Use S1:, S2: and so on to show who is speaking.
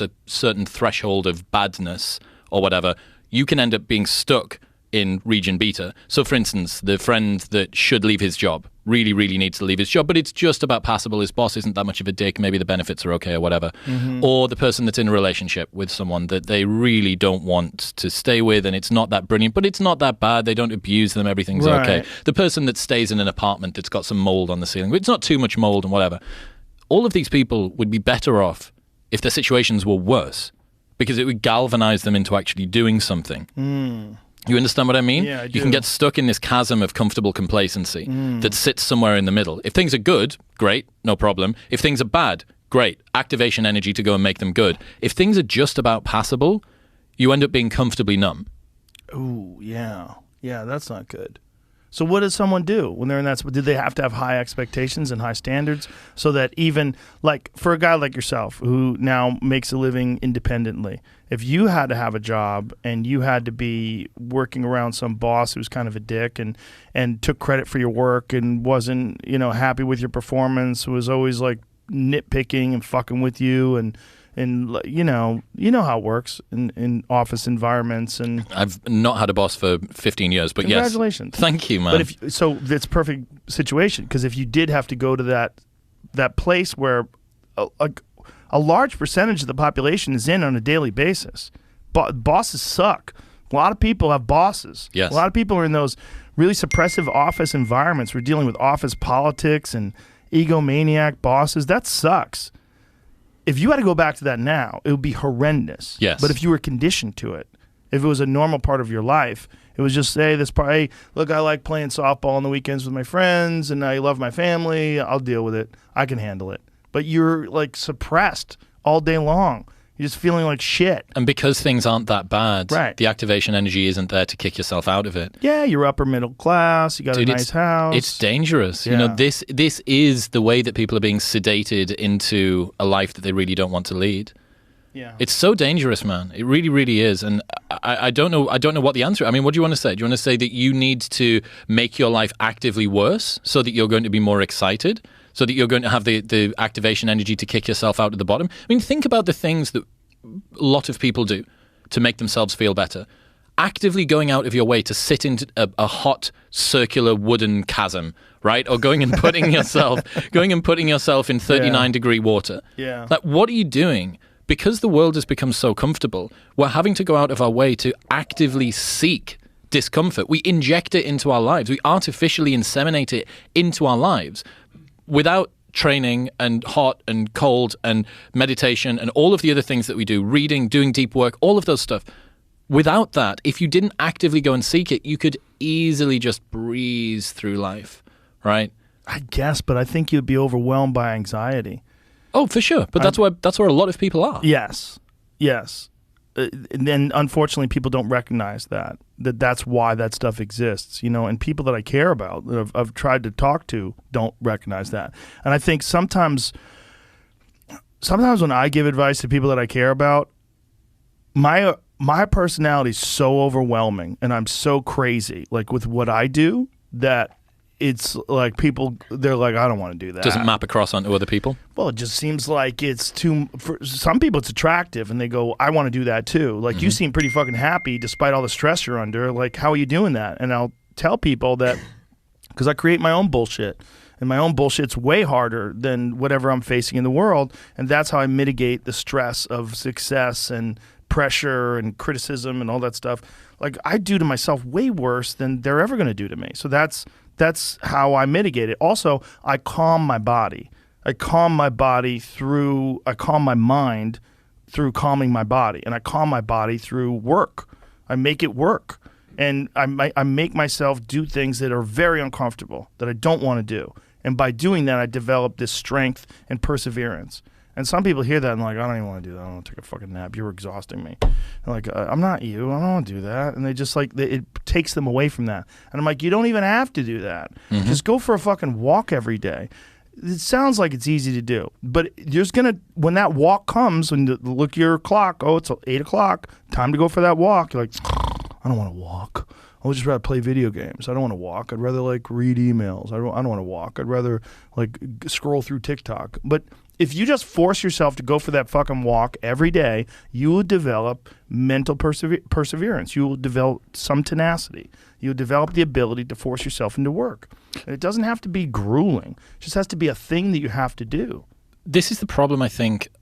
S1: a certain threshold of badness or whatever, you can end up being stuck in region beta. So for instance, the friend that should leave his job really, really needs to leave his job, but it's just about passable. His boss isn't that much of a dick. Maybe the benefits are okay or whatever. Or the person that's in a relationship with someone that they really don't want to stay with, and it's not that brilliant, but it's not that bad. They don't abuse them. Everything's okay. The person that stays in an apartment that's got some mold on the ceiling, it's not too much mold and whatever. All of these people would be better off if their situations were worse, because it would galvanize them into actually doing something. You understand what I mean?
S2: Yeah, I do.
S1: You can get stuck in this chasm of comfortable complacency that sits somewhere in the middle. If things are good, great, no problem. If things are bad, great, activation energy to go and make them good. If things are just about passable, you end up being comfortably numb.
S2: Ooh, yeah. Yeah, that's not good. So what does someone do when they're in that? Did they have to have high expectations and high standards so that even, like, for a guy like yourself who now makes a living independently, if you had to have a job and you had to be working around some boss who's kind of a dick and took credit for your work and wasn't, happy with your performance, was always like nitpicking and fucking with you and you know how it works in office environments. And
S1: I've not had a boss for 15 years, but
S2: congratulations.
S1: Yes. Thank you, man.
S2: But so that's perfect situation, because if you did have to go to that place where a large percentage of the population is in on a daily basis, bosses suck. A lot of people have bosses.
S1: Yes.
S2: A lot of people are in those really suppressive office environments. We're dealing with office politics and egomaniac bosses. That sucks. If you had to go back to that now, it would be horrendous.
S1: Yes.
S2: But if you were conditioned to it, if it was a normal part of your life, it was just, hey, look, I like playing softball on the weekends with my friends, and I love my family. I'll deal with it. I can handle it. But you're like suppressed all day long. You're just feeling like shit.
S1: And because things aren't that bad,
S2: right,
S1: the activation energy isn't there to kick yourself out of it.
S2: Yeah, you're upper middle class. You got a nice house.
S1: It's dangerous.
S2: Yeah.
S1: This is the way that people are being sedated into a life that they really don't want to lead.
S2: Yeah.
S1: It's so dangerous, man. It really, really is. And I don't know what the answer is. I mean, what do you want to say? Do you want to say that you need to make your life actively worse so that you're going to be more excited? So that you're going to have the activation energy to kick yourself out of the bottom? I mean, think about the things that a lot of people do to make themselves feel better. Actively going out of your way to sit in a hot circular wooden chasm, right? Or going and putting yourself in 39-degree water.
S2: Yeah.
S1: Like, what are you doing? Because the world has become so comfortable, we're having to go out of our way to actively seek discomfort. We inject it into our lives. We artificially inseminate it into our lives without training and hot and cold and meditation and all of the other things that we do, reading, doing deep work, all of those stuff. Without that, if you didn't actively go and seek it, you could easily just breeze through life, right?
S2: I guess, but I think you'd be overwhelmed by anxiety.
S1: Oh, for sure. But that's where a lot of people are.
S2: Yes. And then unfortunately people don't recognize that's why that stuff exists, and people that I care about, that I've tried to talk to, don't recognize that. And I think sometimes when I give advice to people that I care about, my personality is so overwhelming and I'm so crazy, like with what I do, that it's like they're like, I don't want to do that.
S1: Doesn't map across onto other people?
S2: Well, it just seems like it's for some people it's attractive and they go, I want to do that too. Like, you seem pretty fucking happy despite all the stress you're under. Like, how are you doing that? And I'll tell people that because I create my own bullshit, and my own bullshit's way harder than whatever I'm facing in the world. And that's how I mitigate the stress of success and pressure and criticism and all that stuff. Like, I do to myself way worse than they're ever going to do to me. So that's how I mitigate it. Also, I calm my body. I calm my mind through calming my body. And I calm my body through work. I make it work. And I make myself do things that are very uncomfortable, that I don't want to do. And by doing that, I develop this strength and perseverance. And some people hear that and like, I don't even want to do that. I don't want to take a fucking nap. You're exhausting me. And like, I'm not you. I don't want to do that. And they just like, it takes them away from that. And I'm like, you don't even have to do that. Just go for a fucking walk every day. It sounds like it's easy to do, but when that walk comes, when you look at your clock, oh, it's 8 o'clock, time to go for that walk. You're like, I don't want to walk. I would just rather play video games. I don't want to walk. I'd rather like read emails. I don't want to walk. I'd rather like scroll through TikTok. But If you just force yourself to go for that fucking walk every day, you will develop mental perseverance. You will develop some tenacity. You will develop the ability to force yourself into work. And it doesn't have to be grueling. It just has to be a thing that you have to do.
S1: This is the problem, I think,